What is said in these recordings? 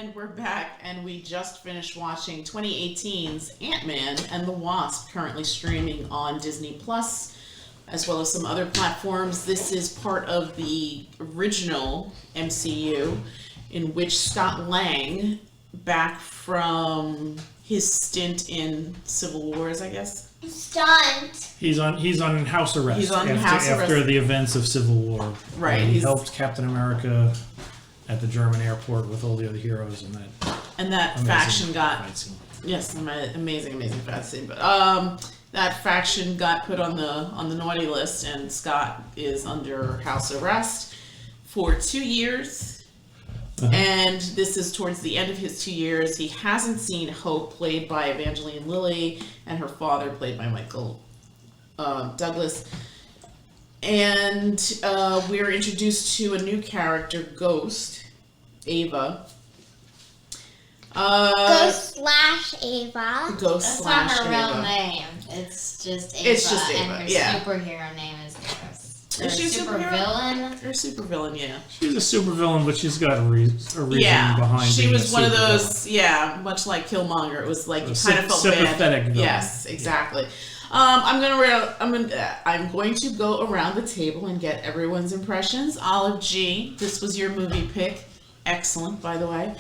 And we're back, and we just finished watching 2018's Ant-Man and the Wasp, currently streaming on Disney Plus, as well as some other platforms. This is part of the original MCU, in which Scott Lang, back from his stint in Civil Wars, I guess. He's on house arrest. He's on after the events of Civil War. Right. He helped Captain America at the German airport with all the other heroes, and that faction got amazing fight scene. But that faction got put on the naughty list, and Scott is under house arrest for 2 years. And this is towards the end of his 2 years. He hasn't seen Hope, played by Evangeline Lilly, and her father, played by Michael Douglas. And we're introduced to a new character, Ghost, Ava. Ghost/Ava. That's not her real name. It's just Ava. It's just Ava, and her superhero name is Ghost. Is she a supervillain? Or supervillain, yeah. She's a supervillain, but she's got a reason behind. She was one of those, much like Killmonger. It was like you kind of felt sympathetic bad. Villain. Yes, exactly. Yeah. I'm going to go around the table and get everyone's impressions. Olive G, this was your movie pick. Excellent, by the way.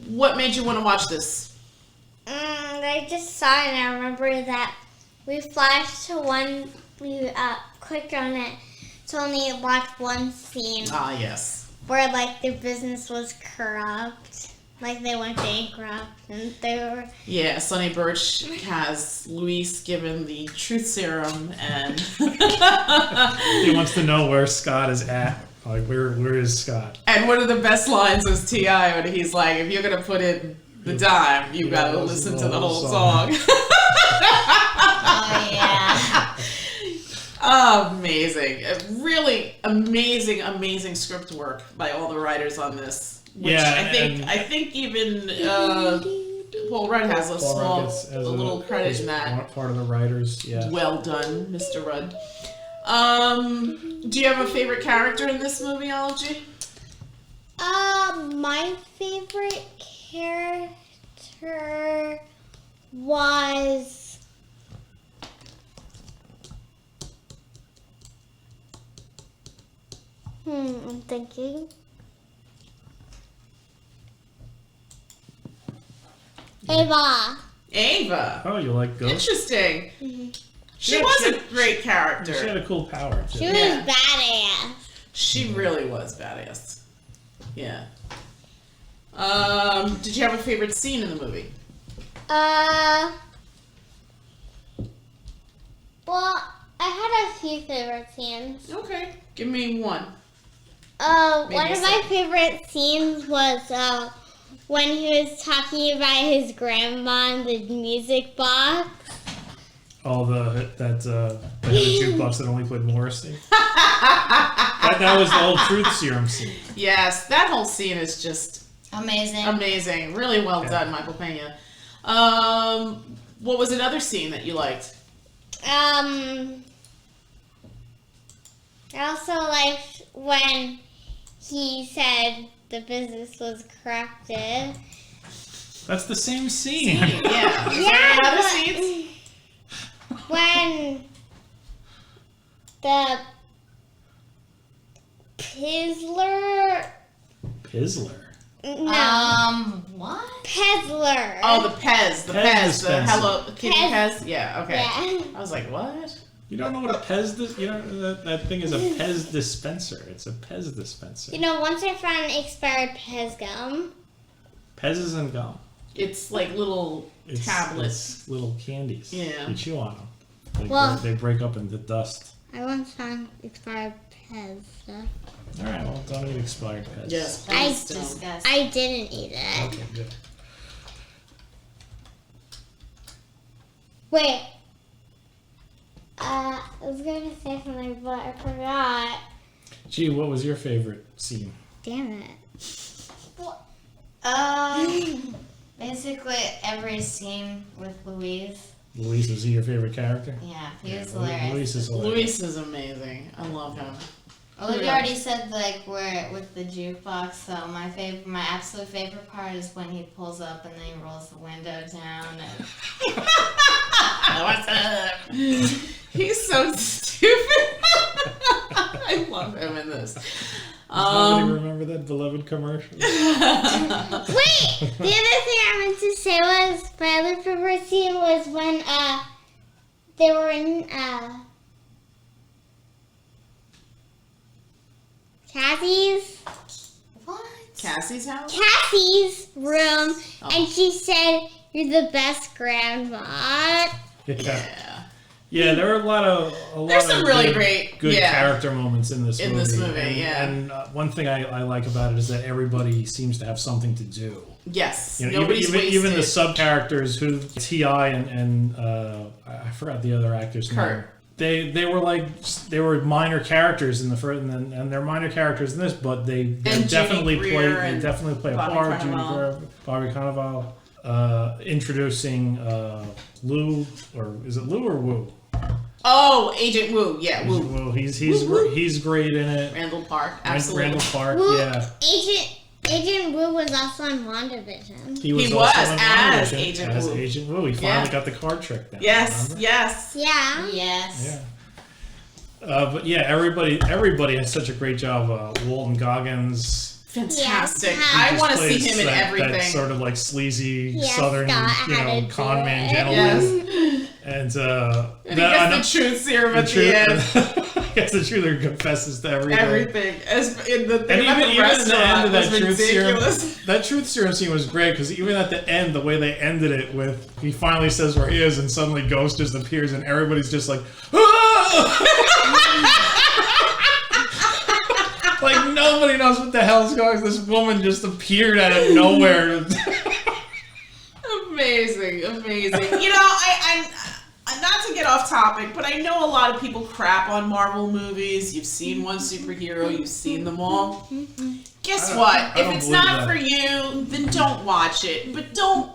What made you want to watch this? I just saw it and I remember that we flashed to one. We clicked on it to only watch one scene. Ah, yes. Where like their business was corrupt. Like they went bankrupt and they were... Yeah, Sonny Birch has Luis given the truth serum and... He wants to know where Scott is at. Like, where is Scott? And one of the best lines was T.I. when he's like, if you're going to put in the dime, you got to listen to the whole song. Oh, yeah. Amazing. Really amazing script work by all the writers on this. Which I think even Paul Rudd has a little credit in that. Part of the writers, yeah. Well done, Mr. Rudd. Do you have a favorite character in this movie, Ology? My favorite character was... I'm thinking. Ava. Oh, you like Ghost? Interesting. Mm-hmm. She was a great character. She had a cool power, too. She was badass. She really was badass. Yeah. Did you have a favorite scene in the movie? Well, I had a few favorite scenes. Okay. Give me one. One of my favorite scenes was when he was talking about his grandma and the music box. Oh, that jukebox that only played Morrissey. that was the whole truth serum scene. Yes, that whole scene is just amazing. Really well done, Michael Pena. What was another scene that you liked? I also liked when he said the business was corrupted. That's the same scene. Yeah. Is there any other scenes? When the Pizzler. No. What? Pezzler. Oh, the Pez. The Hello Kitty Pez. Pez. Yeah, okay. Yeah. I was like, what? You don't know what a Pez that thing is a Pez dispenser. It's a Pez dispenser. Once I found expired Pez gum. Pez isn't gum. It's like little tablets. It's little candies. Yeah. You chew on them. They break up into dust. I once found expired Pez. Alright, well, don't eat expired Pez. Yes, I didn't eat it. Okay, good. Wait. I was going to say something, but I forgot. Gee, what was your favorite scene? Damn it. Basically every scene with Louise. Luis, was he your favorite character? Yeah, he was hilarious. Luis is hilarious. Luis is amazing. I love him. Olivia already said like where with the jukebox. So my absolute favorite part is when he pulls up and then he rolls the window down. And What's up? He's so stupid. I love him in this. Nobody remember that beloved commercial? Wait, the other thing I meant to say was my other favorite scene was when they were in Cassie's house? Cassie's room, and she said, "You're the best grandma." Yeah, there are a lot of There's some really good character moments in this movie. And one thing I like about it is that everybody seems to have something to do. Yes, You know, even the sub characters who T.I. and I forgot the other actor's name. They were minor characters in the first, and they're minor characters in this, but they definitely play a part. Bobby Cannavale introducing Lou, or is it Lou or Wu? Oh, Agent Wu, yeah, Wu. He's great in it. Randall Park, absolutely. Randall Park, Wu, yeah. Agent Wu was also in WandaVision. He was as Agent Wu. Agent Wu. He finally got the card trick down. Yes, remember? yes. Yeah. yes. Yeah. But yeah, everybody has such a great job. Walton Goggins. Fantastic. Yes, I want to see plays him in everything. That sort of like sleazy Yes, southern, attitude. con man gentleman. Yes. And he gets the truth serum at the end. Gets the truth and confesses to everything. Everything. In the thing And even at the end of that truth ridiculous. serum, that truth serum scene was great because even at the end, the way they ended it with, he finally says where he is, and suddenly Ghost just appears, and everybody's just like, ah! Like nobody knows what the hell's going on. This woman just appeared out of nowhere. Amazing. You know, I'm not to get off topic, but I know a lot of people crap on Marvel movies. You've seen one superhero, you've seen them all. Guess what? If it's not for you, then don't watch it. But don't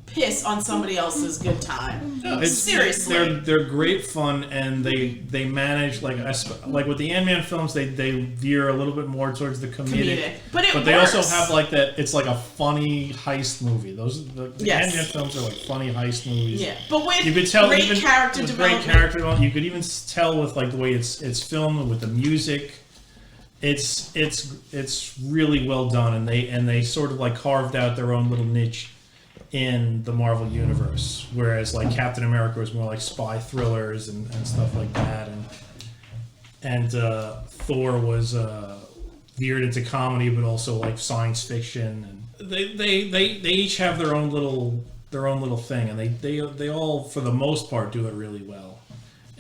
piss on somebody else's good time. No, Seriously. they're great fun, and they manage like with the Ant-Man films, they veer a little bit more towards the comedic. But they also have like that. It's like a funny heist movie. The Ant-Man films are like funny heist movies. Yeah, but with you could tell great even character with development. great character development, you could even tell with like the way it's filmed with the music. It's really well done, and they sort of like carved out their own little niche in the Marvel universe, whereas like Captain America was more like spy thrillers and stuff like that, and Thor was veered into comedy, but also like science fiction, and they each have their own little thing, and they all for the most part do it really well.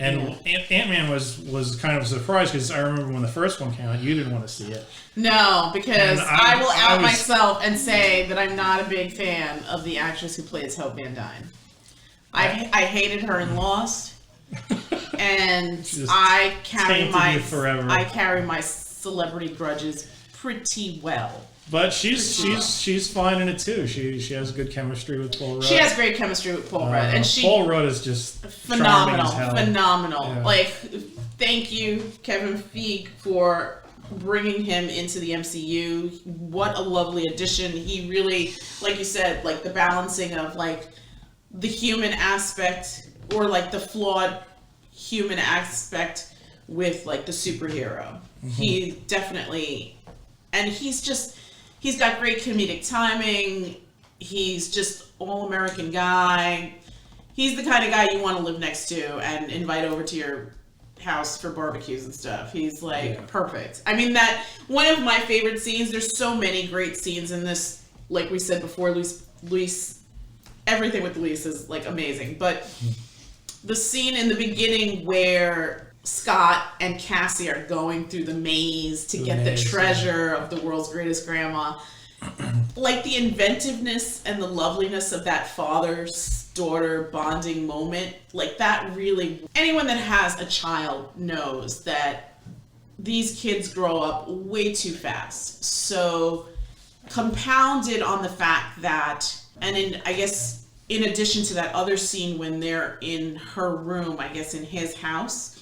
And Ant-Man was kind of a surprise because I remember when the first one came out, you didn't want to see it. No, because I will out myself and say that I'm not a big fan of the actress who plays Hope Van Dyne. I hated her in Lost, and I carry my celebrity grudges pretty well. But she's fine in it too. She has good chemistry with Paul Rudd. She has great chemistry with Paul Rudd, and Paul Rudd is just phenomenal. Yeah. Like, thank you, Kevin Feige, for bringing him into the MCU. What a lovely addition. He really, like you said, like the balancing of like the human aspect or like the flawed human aspect with like the superhero. Mm-hmm. He definitely, and he's got great comedic timing. He's just all-American guy. He's the kind of guy you want to live next to and invite over to your house for barbecues and stuff. He's like perfect. I mean, that one of my favorite scenes. There's so many great scenes in this. Like we said before, Luis, everything with Luis is like amazing. But the scene in the beginning where Scott and Cassie are going through the maze to get the treasure of the world's greatest grandma, like the inventiveness and the loveliness of that father-daughter bonding moment, like that really, anyone that has a child knows that these kids grow up way too fast. So compounded on the fact that, and in addition to that other scene when they're in her room, I guess in his house,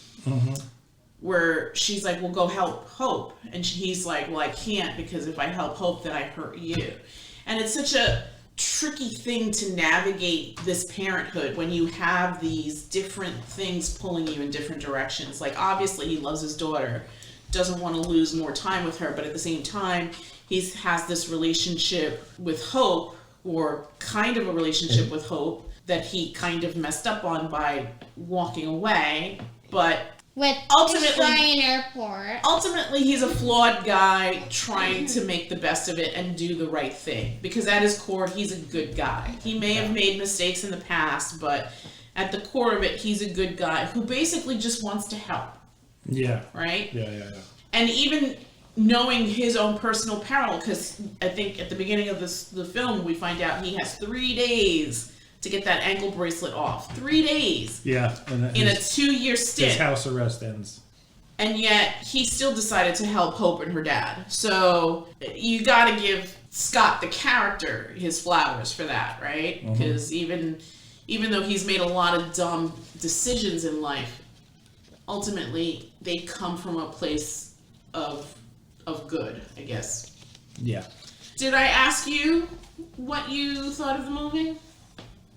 where she's like, well, go help Hope. And he's like, well, I can't, because if I help Hope, then I hurt you. And it's such a tricky thing to navigate this parenthood when you have these different things pulling you in different directions. Like, obviously he loves his daughter, doesn't want to lose more time with her, but at the same time he has this relationship with Hope, or kind of a relationship with Hope, that he kind of messed up on by walking away. But With ultimately, airport. ultimately he's a flawed guy trying to make the best of it and do the right thing, because at his core he's a good guy. He may have made mistakes in the past, but at the core of it he's a good guy who basically just wants to help. Yeah. Right? Yeah. And even knowing his own personal peril, because I think at the beginning of the film we find out he has 3 days to get that ankle bracelet off. 3 days. Yeah. And In a 2-year stint. His house arrest ends. And yet he still decided to help Hope and her dad. So you got to give Scott the character his flowers for that, right? Because even though he's made a lot of dumb decisions in life, ultimately they come from a place of good, I guess. Yeah. Did I ask you what you thought of the movie?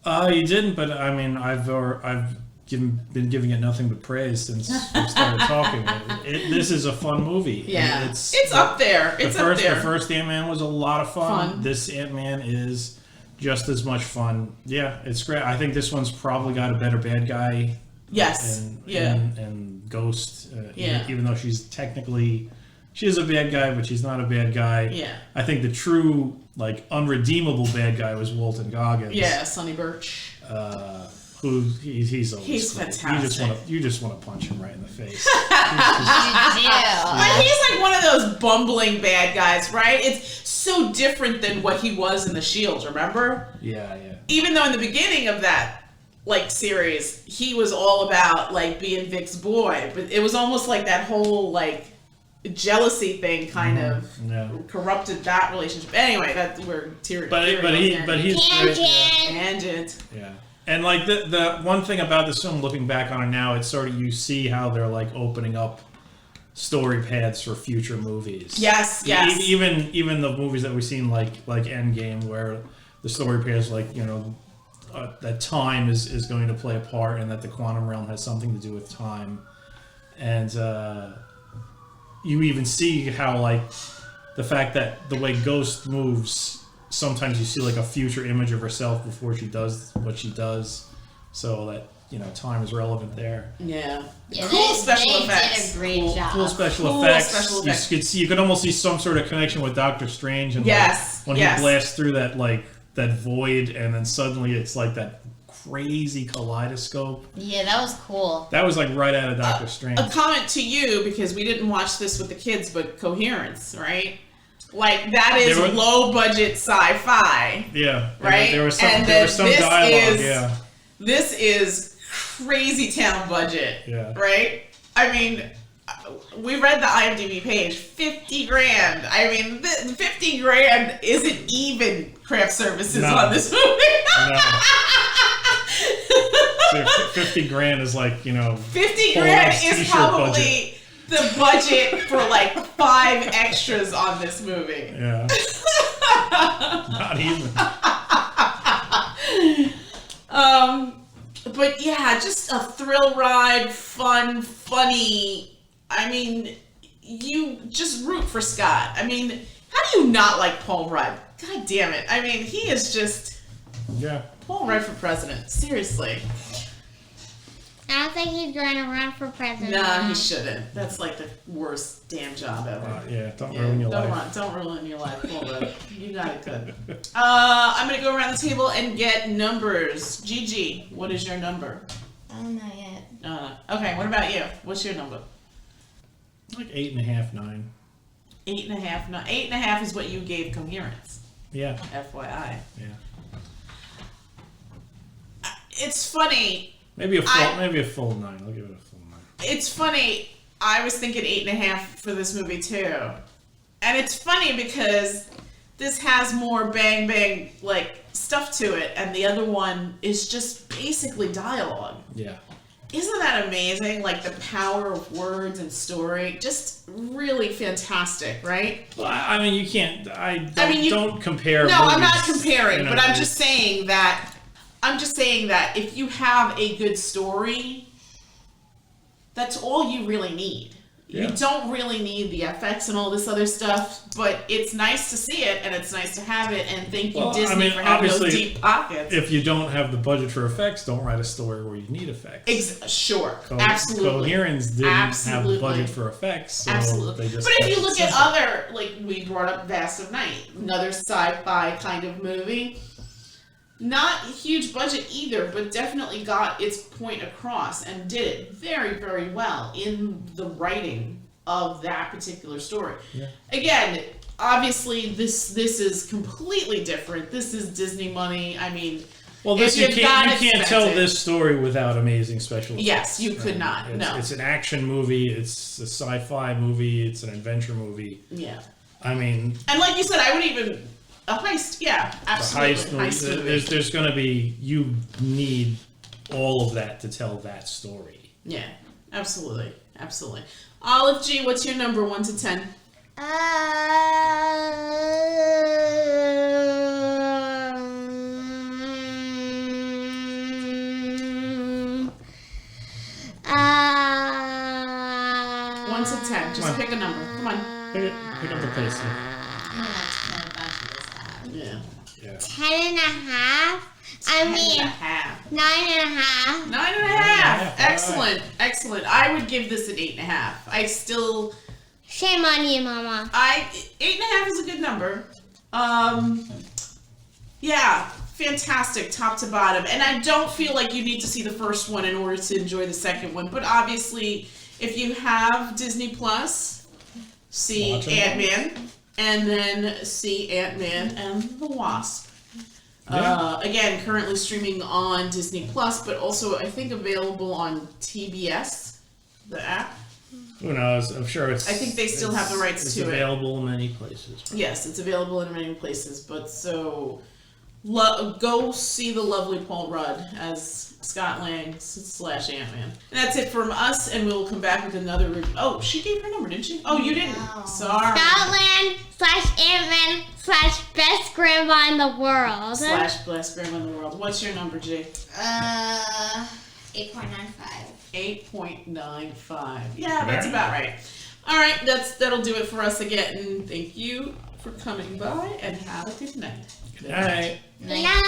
You didn't, but I mean, I've been giving it nothing but praise since we started talking. This is a fun movie. Yeah, And it's up there. It's up there. The first Ant-Man was a lot of fun. This Ant-Man is just as much fun. Yeah, it's great. I think this one's probably got a better bad guy. Yes. And Ghost. Yeah. Even though she is a bad guy, but she's not a bad guy. Yeah. I think the true, like, unredeemable bad guy was Walton Goggins. Yeah, Sonny Birch. Who he's always He's cool. fantastic. You just want to punch him right in the face. You do. But he's like one of those bumbling bad guys, right? It's so different than what he was in The Shield, remember? Yeah. Even though in the beginning of that, like, series, he was all about, like, being Vic's boy. But it was almost like that whole, like, jealousy thing kind of corrupted that relationship. Anyway, we're tearing. But he's great. Tangent. Yeah. And like the one thing about this film, looking back on it now, it's sort of, you see how they're like opening up story paths for future movies. Yes. Even the movies that we've seen, like Endgame, where the story paths, like, you know, that time is going to play a part, and that the quantum realm has something to do with time, and you even see how, like, the fact that the way Ghost moves, sometimes you see like a future image of herself before she does what she does, so that, you know, time is relevant there. Yeah. Cool special they effects. did a great job. Cool special Cool effects. special effects. You could almost see some sort of connection with Doctor Strange, and Yes. when he blasts through that void, and then suddenly it's like that crazy kaleidoscope. Yeah, that was cool. That was like right out of Doctor Strange. A comment to you, because we didn't watch this with the kids, but Coherence, right? Like, that is low budget sci-fi. Yeah. Right? There was some this dialogue. Is, This is crazy town budget. Yeah. Right? I mean, we read the IMDb page, 50 grand. I mean, 50 grand isn't even craft services on this movie. No. 50 grand is like, you know, 50 grand is probably budget. the budget for like 5 extras on this movie. Yeah. Not even. But yeah, just a thrill ride, fun, funny. I mean, you just root for Scott. I mean, how do you not like Paul Rudd? God damn it. I mean, he is just Paul Rudd for president. Seriously. I don't think he's going to run for president. Nah, he shouldn't. That's like the worst damn job ever. Don't ruin your life. Don't ruin your life, Paul Rudd. You got it good. I'm going to go around the table and get numbers. Gigi, what is your number? Oh, not yet. Okay, what about you? What's your number? Like 8.5, 9. 8.5. 8.5 is what you gave Coherence. Yeah. FYI. Yeah. It's funny. Maybe a full 9. I'll give it a full 9. It's funny. I was thinking 8.5 for this movie too, and it's funny because this has more bang bang like stuff to it, and the other one is just basically dialogue. Yeah. Isn't that amazing? Like the power of words and story, just really fantastic, right? Well, I mean, you can't. Don't compare. No, I'm movies, not comparing, you know, but I'm just saying that. If you have a good story, that's all you really need. Yeah. You don't really need the effects and all this other stuff, but it's nice to see it and it's nice to have it. And thank you, Disney, for having those deep pockets. If you don't have the budget for effects, don't write a story where you need effects. Sure, absolutely. Coherence didn't have the budget for effects, so absolutely. They just but if you look at other, like we brought up Vast of Night, another sci-fi kind of movie. Not a huge budget either, but definitely got its point across and did it very, very well in the writing of that particular story. Yeah. Again, obviously this is completely different. This is Disney money. I mean, well, you can't tell this story without amazing special effects. Yes, you could not. It's an action movie. It's a sci-fi movie. It's an adventure movie. Yeah. I mean, and like you said, I would even. A heist, yeah, absolutely. Heist movie. There's going to be, you need all of that to tell that story. Yeah, absolutely, absolutely. Olive G, what's your number 1 to 10? 1 to 10. Just pick a number. Come on. Pick up the pace. Yeah. 10.5. I mean, 9.5. 9.5. Excellent, excellent. I would give this an 8.5. I still. Shame on you, Mama. 8.5 is a good number. Yeah, fantastic, top to bottom. And I don't feel like you need to see the first one in order to enjoy the second one. But obviously, if you have Disney Plus, see Ant-Man. And then see Ant-Man and the Wasp. Yeah. Again, currently streaming on Disney Plus, but also I think available on TBS, the app. Who knows? I'm sure it's. I think they still have the rights to it. It's available in many places. Yes, it's available in many places. But so, go see the lovely Paul Rudd as Scott Lang / Ant-Man. And that's it from us, and we'll come back with another review. Oh, she gave her number, didn't she? Oh, you didn't. No. Sorry. Scotland / Ant-Man / best grandma in the world. / best grandma in the world. What's your number, Jay? 8.95. 8.95. Yeah, that's about right. All right, that'll do it for us again. And thank you for coming by, and have a good night. Good night. Good night.